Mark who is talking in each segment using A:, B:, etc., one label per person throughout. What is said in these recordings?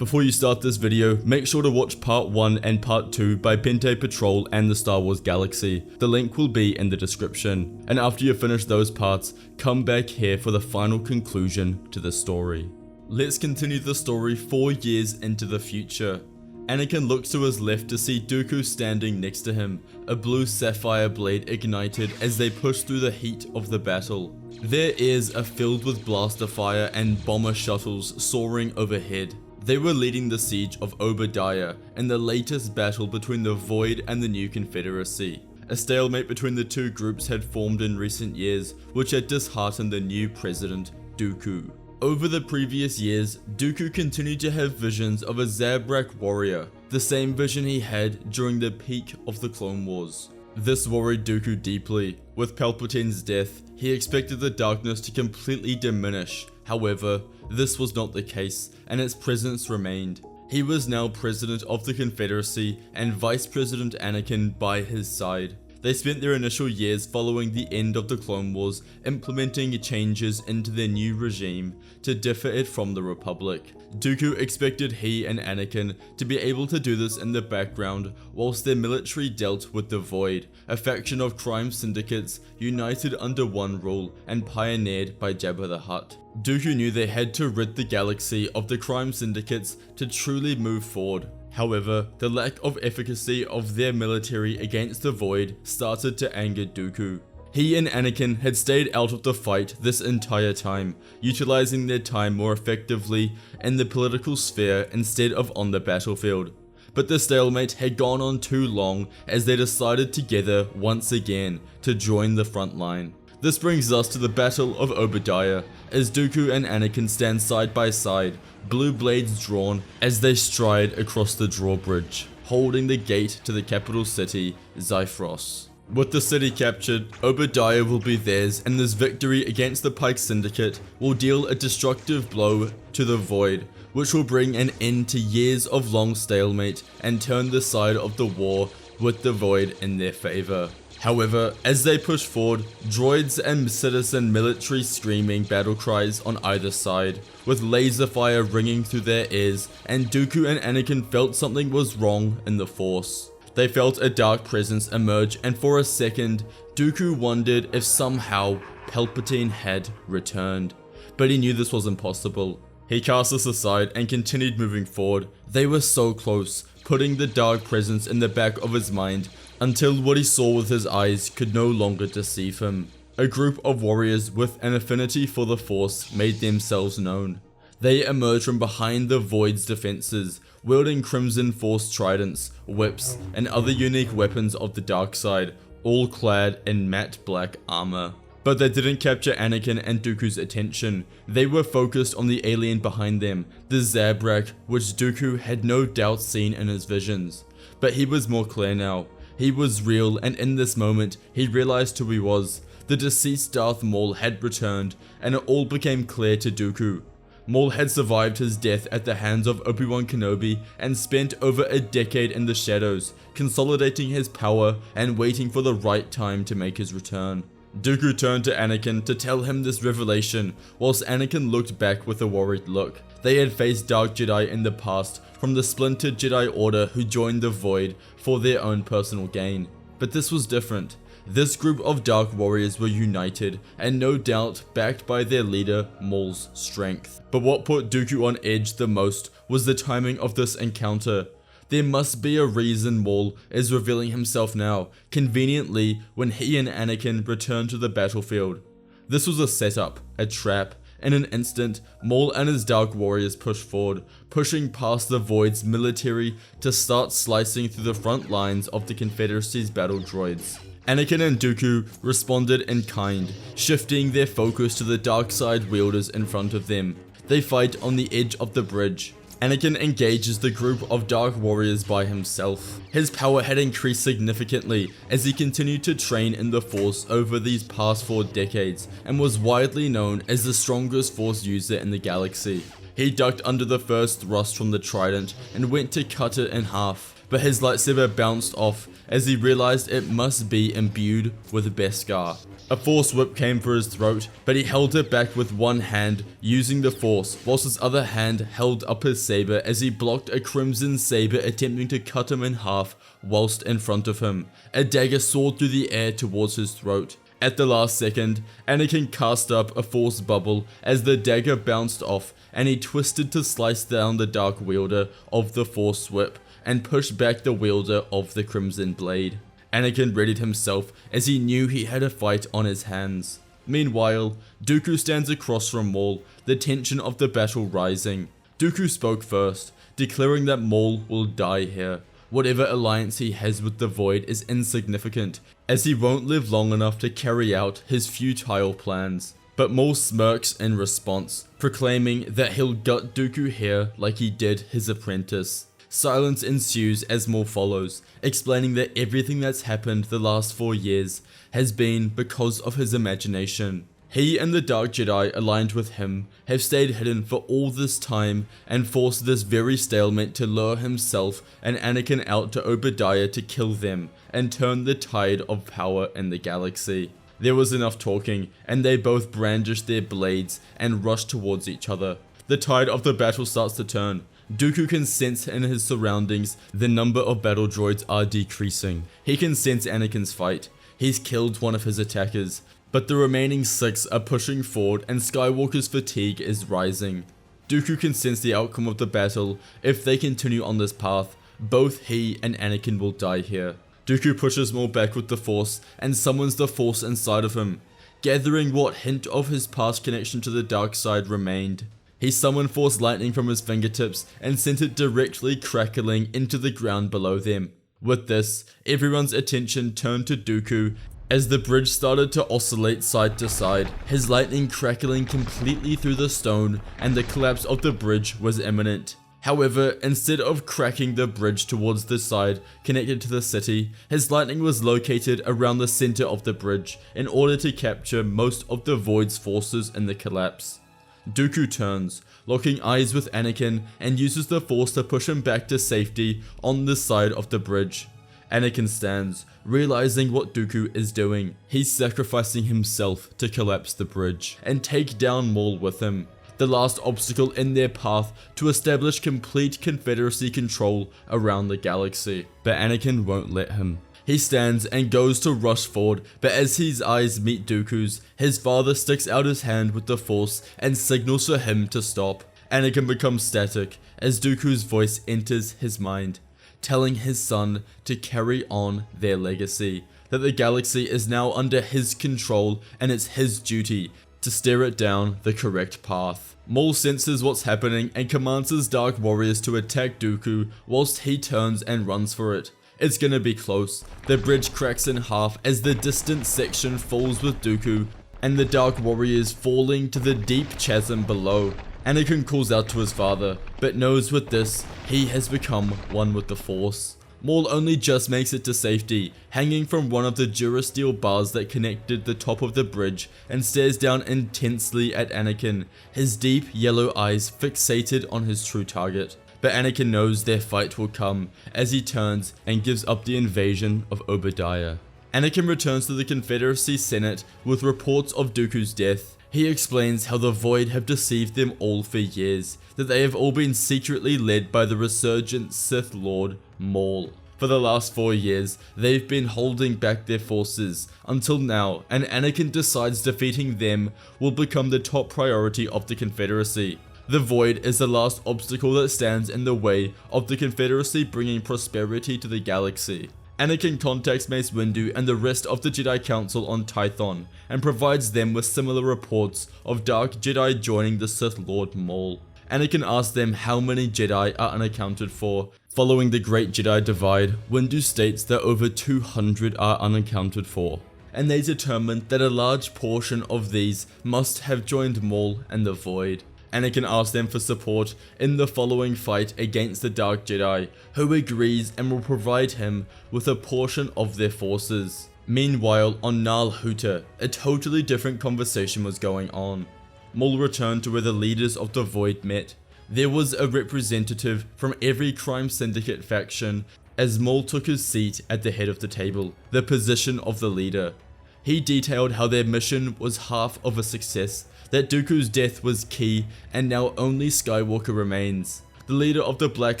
A: Before you start this video, make sure to watch part 1 and part 2 by Pente Patrol and the Star Wars Galaxy. The link will be in the description. And after you finish those parts, come back here for the final conclusion to the story. Let's continue the story 4 years into the future. Anakin looks to his left to see Dooku standing next to him, a blue sapphire blade ignited as they push through the heat of the battle. Their ears are filled with blaster fire and bomber shuttles soaring overhead. They were leading the siege of Obadiah in the latest battle between the Void and the New Confederacy. A stalemate between the two groups had formed in recent years, which had disheartened the new president, Dooku. Over the previous years, Dooku continued to have visions of a Zabrak warrior, the same vision he had during the peak of the Clone Wars. This worried Dooku deeply. With Palpatine's death, he expected the darkness to completely diminish. However, this was not the case, and its presence remained. He was now president of the Confederacy and Vice President Anakin by his side. They spent their initial years following the end of the Clone Wars implementing changes into their new regime to differ it from the Republic. Dooku expected he and Anakin to be able to do this in the background whilst their military dealt with the Void, a faction of crime syndicates united under one rule and pioneered by Jabba the Hutt. Dooku knew they had to rid the galaxy of the crime syndicates to truly move forward. However, the lack of efficacy of their military against the Void started to anger Dooku. He and Anakin had stayed out of the fight this entire time, utilizing their time more effectively in the political sphere instead of on the battlefield. But the stalemate had gone on too long as they decided together once again to join the front line. This brings us to the Battle of Obadiah, as Dooku and Anakin stand side by side, blue blades drawn as they stride across the drawbridge, holding the gate to the capital city, Zyphros. With the city captured, Obadiah will be theirs, and this victory against the Pike Syndicate will deal a destructive blow to the Void, which will bring an end to years of long stalemate and turn the side of the war with the Void in their favor. However, as they push forward, droids and citizen military screaming battle cries on either side, with laser fire ringing through their ears, and Dooku and Anakin felt something was wrong in the Force. They felt a dark presence emerge, and for a second, Dooku wondered if somehow Palpatine had returned. But he knew this was impossible. He cast this aside and continued moving forward. They were so close, putting the dark presence in the back of his mind, until what he saw with his eyes could no longer deceive him. A group of warriors with an affinity for the Force made themselves known. They emerged from behind the Void's defenses, wielding Crimson Force tridents, whips, and other unique weapons of the dark side, all clad in matte black armor. But they didn't capture Anakin and Dooku's attention. They were focused on the alien behind them, the Zabrak, which Dooku had no doubt seen in his visions. But he was more clear now. He was real, and in this moment, he realized who he was. The deceased Darth Maul had returned, and it all became clear to Dooku. Maul had survived his death at the hands of Obi-Wan Kenobi and spent over a decade in the shadows, consolidating his power and waiting for the right time to make his return. Dooku turned to Anakin to tell him this revelation, whilst Anakin looked back with a worried look. They had faced Dark Jedi in the past, from the splintered Jedi Order who joined the Void for their own personal gain. But this was different. This group of Dark Warriors were united, and no doubt backed by their leader, Maul's strength. But what put Dooku on edge the most was the timing of this encounter. There must be a reason Maul is revealing himself now, conveniently when he and Anakin return to the battlefield. This was a setup, a trap. In an instant, Maul and his Dark Warriors pushed forward, pushing past the Void's military to start slicing through the front lines of the Confederacy's battle droids. Anakin and Dooku responded in kind, shifting their focus to the dark side wielders in front of them. They fight on the edge of the bridge. Anakin engages the group of Dark Warriors by himself. His power had increased significantly as he continued to train in the Force over these past 4 decades and was widely known as the strongest Force user in the galaxy. He ducked under the first thrust from the trident and went to cut it in half, but his lightsaber bounced off as he realized it must be imbued with Beskar. A force whip came for his throat, but he held it back with one hand, using the force, whilst his other hand held up his saber as he blocked a crimson saber attempting to cut him in half whilst in front of him. A dagger soared through the air towards his throat. At the last second, Anakin cast up a force bubble as the dagger bounced off, and he twisted to slice down the dark wielder of the force whip and push back the wielder of the crimson blade. Anakin readied himself as he knew he had a fight on his hands. Meanwhile, Dooku stands across from Maul, the tension of the battle rising. Dooku spoke first, declaring that Maul will die here. Whatever alliance he has with the Void is insignificant, as he won't live long enough to carry out his futile plans. But Maul smirks in response, proclaiming that he'll gut Dooku here like he did his apprentice. Silence ensues as Maul follows, explaining that everything that's happened the last 4 years has been because of his imagination. He and the Dark Jedi aligned with him have stayed hidden for all this time and forced this very stalemate to lure himself and Anakin out to Obadiah to kill them and turn the tide of power in the galaxy. There was enough talking, and they both brandished their blades and rushed towards each other. The tide of the battle starts to turn. Dooku can sense in his surroundings the number of battle droids are decreasing. He can sense Anakin's fight. He's killed one of his attackers, but the remaining 6 are pushing forward and Skywalker's fatigue is rising. Dooku can sense the outcome of the battle. If they continue on this path, both he and Anakin will die here. Dooku pushes Maul back with the Force and summons the Force inside of him, gathering what hint of his past connection to the dark side remained. He summoned Force lightning from his fingertips and sent it directly crackling into the ground below them. With this, everyone's attention turned to Dooku as the bridge started to oscillate side to side, his lightning crackling completely through the stone, and the collapse of the bridge was imminent. However, instead of cracking the bridge towards the side connected to the city, his lightning was located around the center of the bridge in order to capture most of the Void's forces in the collapse. Dooku turns, locking eyes with Anakin, and uses the Force to push him back to safety on the side of the bridge. Anakin stands, realizing what Dooku is doing. He's sacrificing himself to collapse the bridge and take down Maul with him, the last obstacle in their path to establish complete Confederacy control around the galaxy. But Anakin won't let him. He stands and goes to rush forward, but as his eyes meet Dooku's, his father sticks out his hand with the Force and signals for him to stop. Anakin becomes static as Dooku's voice enters his mind, telling his son to carry on their legacy, that the galaxy is now under his control and it's his duty to steer it down the correct path. Maul senses what's happening and commands his Dark Warriors to attack Dooku whilst he turns and runs for it. It's gonna be close. The bridge cracks in half as the distant section falls with Dooku and the Dark Warriors falling to the deep chasm below. Anakin calls out to his father, but knows with this, he has become one with the Force. Maul only just makes it to safety, hanging from one of the durasteel bars that connected the top of the bridge, and stares down intensely at Anakin, his deep yellow eyes fixated on his true target. But Anakin knows their fight will come as he turns and gives up the invasion of Obadiah. Anakin returns to the Confederacy Senate with reports of Dooku's death. He explains how the Void have deceived them all for years, that they have all been secretly led by the resurgent Sith Lord Maul. For the last 4 years, they've been holding back their forces until now, and Anakin decides defeating them will become the top priority of the Confederacy. The Void is the last obstacle that stands in the way of the Confederacy bringing prosperity to the galaxy. Anakin contacts Mace Windu and the rest of the Jedi Council on Tython and provides them with similar reports of Dark Jedi joining the Sith Lord Maul. Anakin asks them how many Jedi are unaccounted for. Following the Great Jedi Divide, Windu states that over 200 are unaccounted for, and they determined that a large portion of these must have joined Maul and the Void. Anakin asks them for support in the following fight against the Dark Jedi, who agrees and will provide him with a portion of their forces. Meanwhile, on Nal Hutta, a totally different conversation was going on. Maul returned to where the leaders of the Void met. There was a representative from every crime syndicate faction as Maul took his seat at the head of the table, the position of the leader. He detailed how their mission was half of a success, that Dooku's death was key, and now only Skywalker remains. The leader of the Black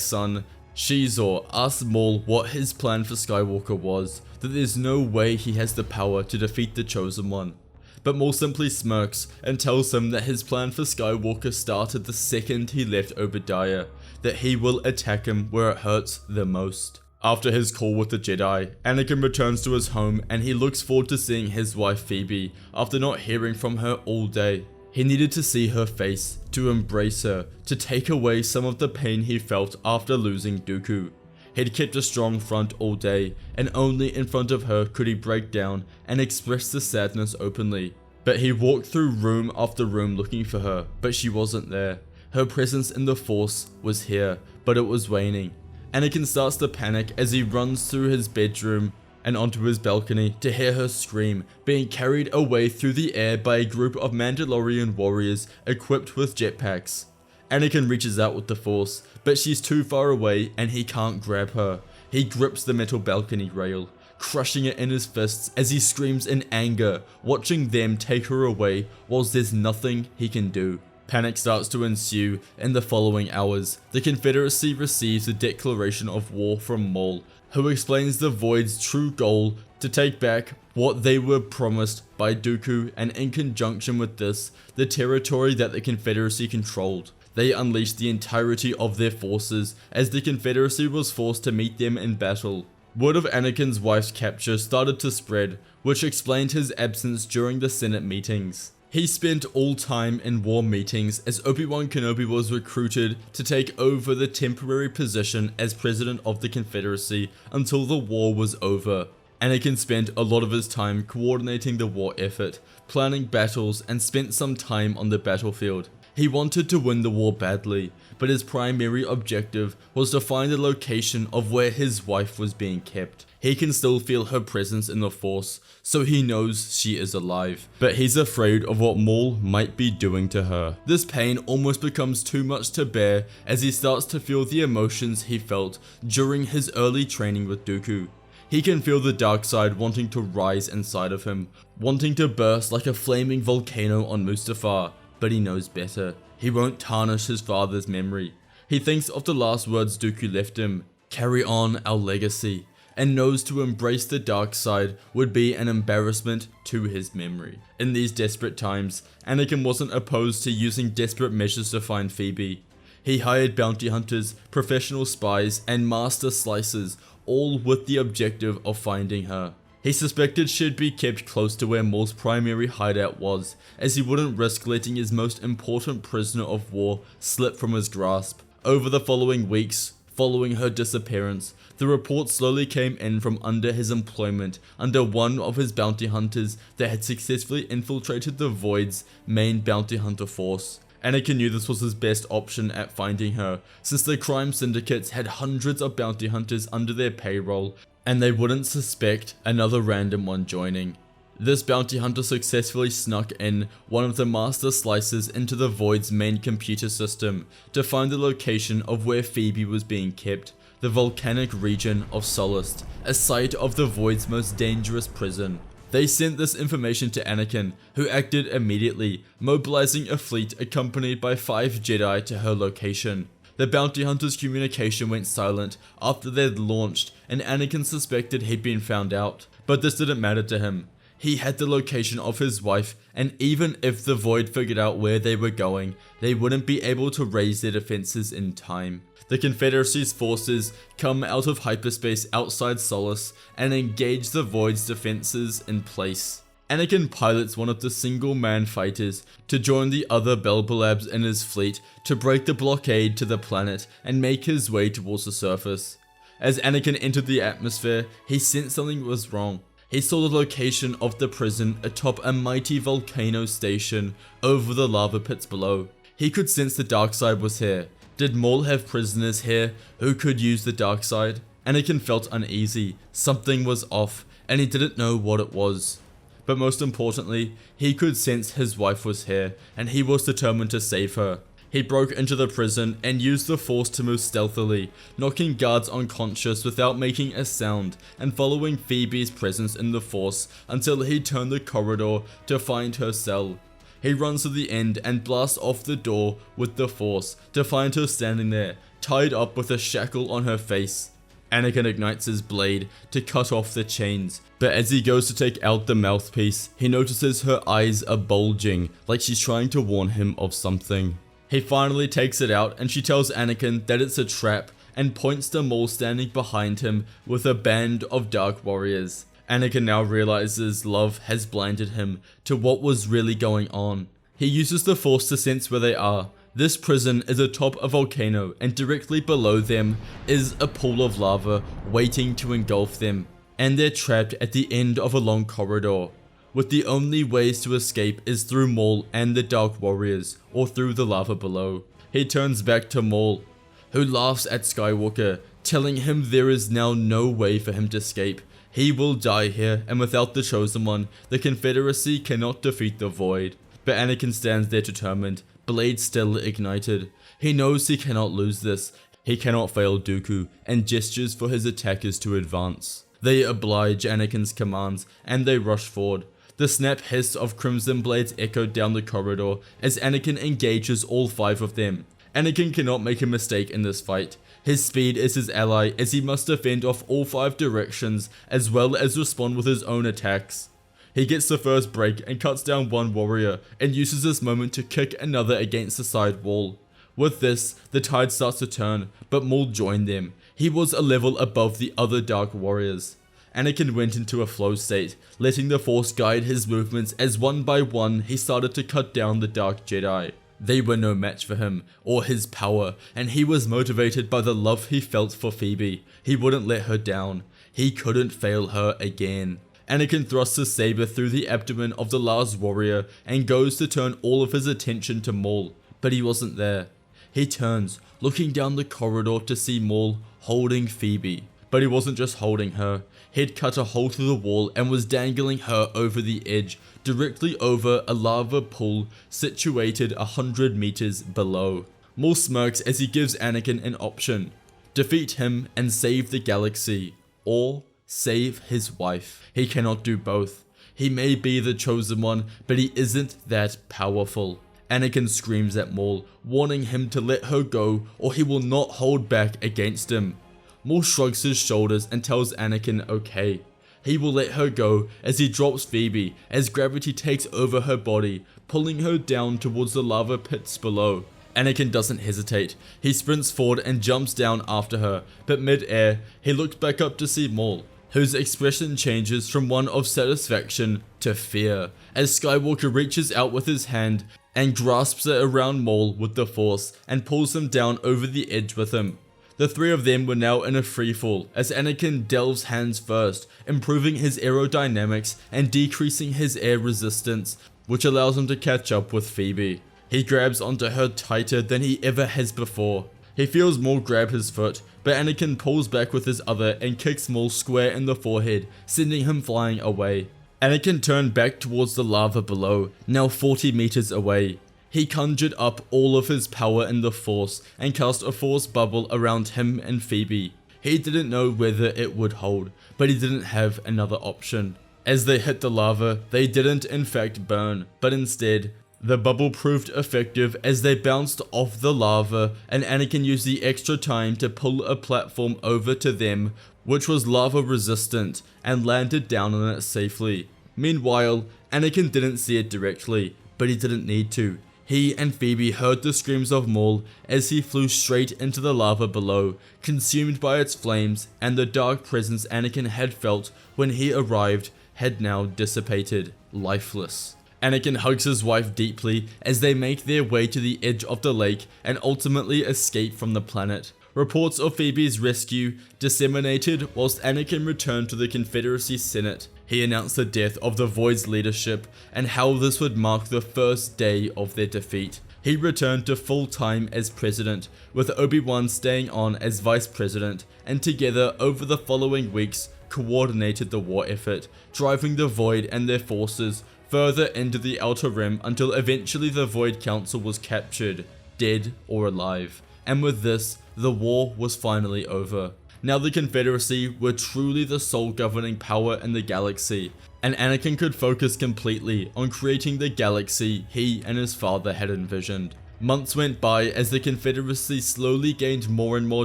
A: Sun, Shizor, asked Maul what his plan for Skywalker was, that there's no way he has the power to defeat the Chosen One. But Maul simply smirks and tells him that his plan for Skywalker started the second he left Obadiah, that he will attack him where it hurts the most. After his call with the Jedi, Anakin returns to his home and he looks forward to seeing his wife Phoebe after not hearing from her all day. He needed to see her face, to embrace her, to take away some of the pain he felt after losing Dooku. He'd kept a strong front all day, and only in front of her could he break down and express the sadness openly. But he walked through room after room looking for her, but she wasn't there. Her presence in the Force was here, but it was waning. Anakin starts to panic as he runs through his bedroom and onto his balcony to hear her scream, being carried away through the air by a group of Mandalorian warriors equipped with jetpacks. Anakin reaches out with the Force, but she's too far away and he can't grab her. He grips the metal balcony rail, crushing it in his fists as he screams in anger, watching them take her away whilst there's nothing he can do. Panic starts to ensue in the following hours. The Confederacy receives a declaration of war from Maul, who explains the Void's true goal to take back what they were promised by Dooku, and in conjunction with this, the territory that the Confederacy controlled. They unleashed the entirety of their forces as the Confederacy was forced to meet them in battle. Word of Anakin's wife's capture started to spread, which explained his absence during the Senate meetings. He spent all time in war meetings as Obi-Wan Kenobi was recruited to take over the temporary position as President of the Confederacy until the war was over. Anakin spent a lot of his time coordinating the war effort, planning battles, and spent some time on the battlefield. He wanted to win the war badly, but his primary objective was to find the location of where his wife was being kept. He can still feel her presence in the Force, so he knows she is alive, but he's afraid of what Maul might be doing to her. This pain almost becomes too much to bear as he starts to feel the emotions he felt during his early training with Dooku. He can feel the dark side wanting to rise inside of him, wanting to burst like a flaming volcano on Mustafar, but he knows better. He won't tarnish his father's memory. He thinks of the last words Dooku left him, "Carry on our legacy," and knows to embrace the dark side would be an embarrassment to his memory. In these desperate times, Anakin wasn't opposed to using desperate measures to find Phoebe. He hired bounty hunters, professional spies, and master slicers, all with the objective of finding her. He suspected she'd be kept close to where Maul's primary hideout was, as he wouldn't risk letting his most important prisoner of war slip from his grasp. Over the following weeks, following her disappearance, the reports slowly came in from under his employment under one of his bounty hunters that had successfully infiltrated the Void's main bounty hunter force. Anakin knew this was his best option at finding her, since the crime syndicates had hundreds of bounty hunters under their payroll, and they wouldn't suspect another random one joining. This bounty hunter successfully snuck in one of the master slicers into the Void's main computer system to find the location of where Phoebe was being kept, the volcanic region of Solist, a site of the Void's most dangerous prison. They sent this information to Anakin, who acted immediately, mobilizing a fleet accompanied by 5 Jedi to her location. The bounty hunter's communication went silent after they'd launched, and Anakin suspected he'd been found out, but this didn't matter to him. He had the location of his wife, and even if the Void figured out where they were going, they wouldn't be able to raise their defenses in time. The Confederacy's forces come out of hyperspace outside Solace and engage the Void's defenses in place. Anakin pilots one of the single-man fighters to join the other Belbalabs in his fleet to break the blockade to the planet and make his way towards the surface. As Anakin entered the atmosphere, he sensed something was wrong. He saw the location of the prison atop a mighty volcano station over the lava pits below. He could sense the dark side was here. Did Maul have prisoners here who could use the dark side? Anakin felt uneasy, something was off, and he didn't know what it was. But most importantly, he could sense his wife was here, and he was determined to save her. He broke into the prison and used the Force to move stealthily, knocking guards unconscious without making a sound and following Phoebe's presence in the Force until he turned the corridor to find her cell. He runs to the end and blasts off the door with the Force to find her standing there, tied up with a shackle on her face. Anakin ignites his blade to cut off the chains, but as he goes to take out the mouthpiece, he notices her eyes are bulging like she's trying to warn him of something. He finally takes it out and she tells Anakin that it's a trap and points to Maul standing behind him with a band of dark warriors. Anakin now realizes love has blinded him to what was really going on. He uses the Force to sense where they are. This prison is atop a volcano and directly below them is a pool of lava waiting to engulf them, and they're trapped at the end of a long corridor, with the only ways to escape is through Maul and the Dark Warriors, or through the lava below. He turns back to Maul, who laughs at Skywalker, telling him there is now no way for him to escape. He will die here, and without the Chosen One, the Confederacy cannot defeat the Void. But Anakin stands there determined, blade still ignited. He knows he cannot lose this. He cannot fail Dooku, and gestures for his attackers to advance. They oblige Anakin's commands, and they rush forward. The snap hiss of crimson blades echoed down the corridor as Anakin engages all 5 of them. Anakin cannot make a mistake in this fight. His speed is his ally as he must defend off all 5 directions as well as respond with his own attacks. He gets the first break and cuts down one warrior and uses this moment to kick another against the side wall. With this, the tide starts to turn, but Maul joined them. He was a level above the other Dark Warriors. Anakin went into a flow state, letting the Force guide his movements as one by one he started to cut down the Dark Jedi. They were no match for him, or his power, and he was motivated by the love he felt for Phoebe. He wouldn't let her down. He couldn't fail her again. Anakin thrusts his saber through the abdomen of the last warrior and goes to turn all of his attention to Maul, but he wasn't there. He turns, looking down the corridor to see Maul holding Phoebe, but he wasn't just holding her. He'd cut a hole through the wall and was dangling her over the edge, directly over a lava pool situated 100 meters below. Maul smirks as he gives Anakin an option: defeat him and save the galaxy, or save his wife. He cannot do both. He may be the Chosen One, but he isn't that powerful. Anakin screams at Maul, warning him to let her go or he will not hold back against him. Maul shrugs his shoulders and tells Anakin okay. He will let her go as he drops Phoebe as gravity takes over her body, pulling her down towards the lava pits below. Anakin doesn't hesitate. He sprints forward and jumps down after her, but mid-air, he looks back up to see Maul, whose expression changes from one of satisfaction to fear as Skywalker reaches out with his hand and grasps it around Maul with the Force and pulls him down over the edge with him. The 3 of them were now in a freefall as Anakin delves hands first, improving his aerodynamics and decreasing his air resistance, which allows him to catch up with Phoebe. He grabs onto her tighter than he ever has before. He feels Maul grab his foot, but Anakin pulls back with his other and kicks Maul square in the forehead, sending him flying away. Anakin turned back towards the lava below, now 40 meters away. He conjured up all of his power in the Force and cast a Force bubble around him and Phoebe. He didn't know whether it would hold, but he didn't have another option. As they hit the lava, they didn't in fact burn, but instead, the bubble proved effective as they bounced off the lava and Anakin used the extra time to pull a platform over to them, which was lava resistant, and landed down on it safely. Meanwhile, Anakin didn't see it directly, but he didn't need to. He and Phoebe heard the screams of Maul as he flew straight into the lava below, consumed by its flames, and the dark presence Anakin had felt when he arrived had now dissipated, lifeless. Anakin hugs his wife deeply as they make their way to the edge of the lake and ultimately escape from the planet. Reports of Phoebe's rescue disseminated whilst Anakin returned to the Confederacy Senate. He announced the death of the Void's leadership and how this would mark the first day of their defeat. He returned to full time as president, with Obi-Wan staying on as vice president, and together over the following weeks coordinated the war effort, driving the Void and their forces further into the Outer Rim until eventually the Void Council was captured, dead or alive. And with this, the war was finally over. Now the Confederacy were truly the sole governing power in the galaxy, and Anakin could focus completely on creating the galaxy he and his father had envisioned. Months went by as the Confederacy slowly gained more and more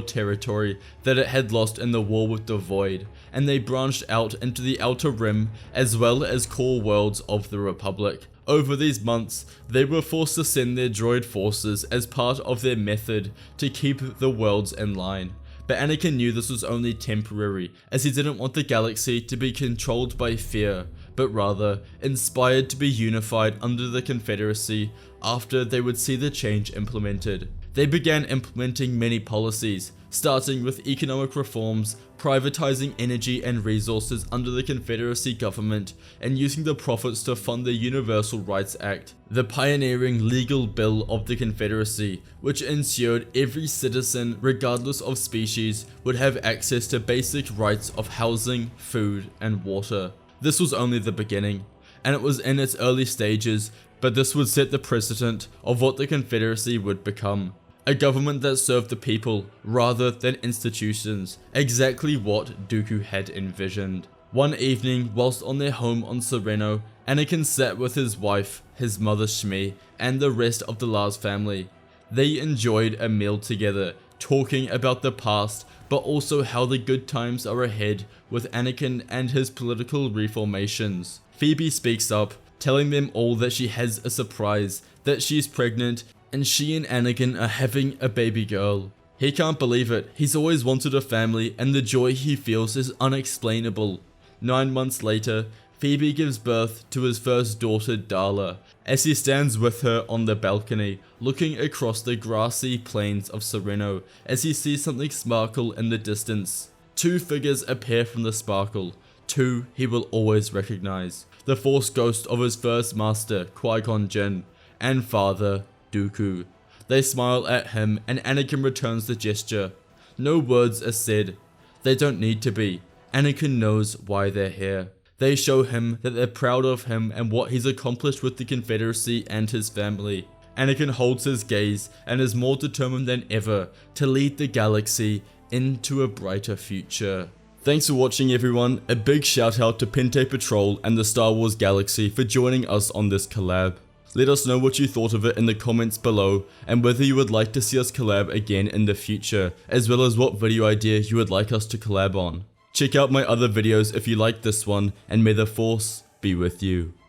A: territory that it had lost in the war with the Void, and they branched out into the Outer Rim as well as core worlds of the Republic. Over these months, they were forced to send their droid forces as part of their method to keep the worlds in line. But Anakin knew this was only temporary, as he didn't want the galaxy to be controlled by fear, but rather inspired to be unified under the Confederacy after they would see the change implemented. They began implementing many policies, starting with economic reforms, privatizing energy and resources under the Confederacy government, and using the profits to fund the Universal Rights Act, the pioneering legal bill of the Confederacy, which ensured every citizen, regardless of species, would have access to basic rights of housing, food, and water. This was only the beginning, and it was in its early stages, but this would set the precedent of what the Confederacy would become. A government that served the people rather than institutions, exactly what Dooku had envisioned. One evening, whilst on their home on Sereno, Anakin sat with his wife, his mother Shmi, and the rest of the Lars family. They enjoyed a meal together, talking about the past, but also how the good times are ahead with Anakin and his political reformations. Phoebe speaks up, telling them all that she has a surprise, that she's pregnant, and she and Anakin are having a baby girl. He can't believe it, he's always wanted a family, and the joy he feels is unexplainable. 9 months later, Phoebe gives birth to his first daughter, Darla, as he stands with her on the balcony, looking across the grassy plains of Sereno as he sees something sparkle in the distance. 2 figures appear from the sparkle, 2 he will always recognize: the Force ghost of his first master, Qui Gon Jinn, and father, Dooku. They smile at him and Anakin returns the gesture. No words are said. They don't need to be. Anakin knows why they're here. They show him that they're proud of him and what he's accomplished with the Confederacy and his family. Anakin holds his gaze and is more determined than ever to lead the galaxy into a brighter future. Thanks for watching everyone. A big shout out to Pente Patrol and the Star Wars Galaxy for joining us on this collab. Let us know what you thought of it in the comments below, and whether you would like to see us collab again in the future, as well as what video idea you would like us to collab on. Check out my other videos if you like this one, and may the Force be with you.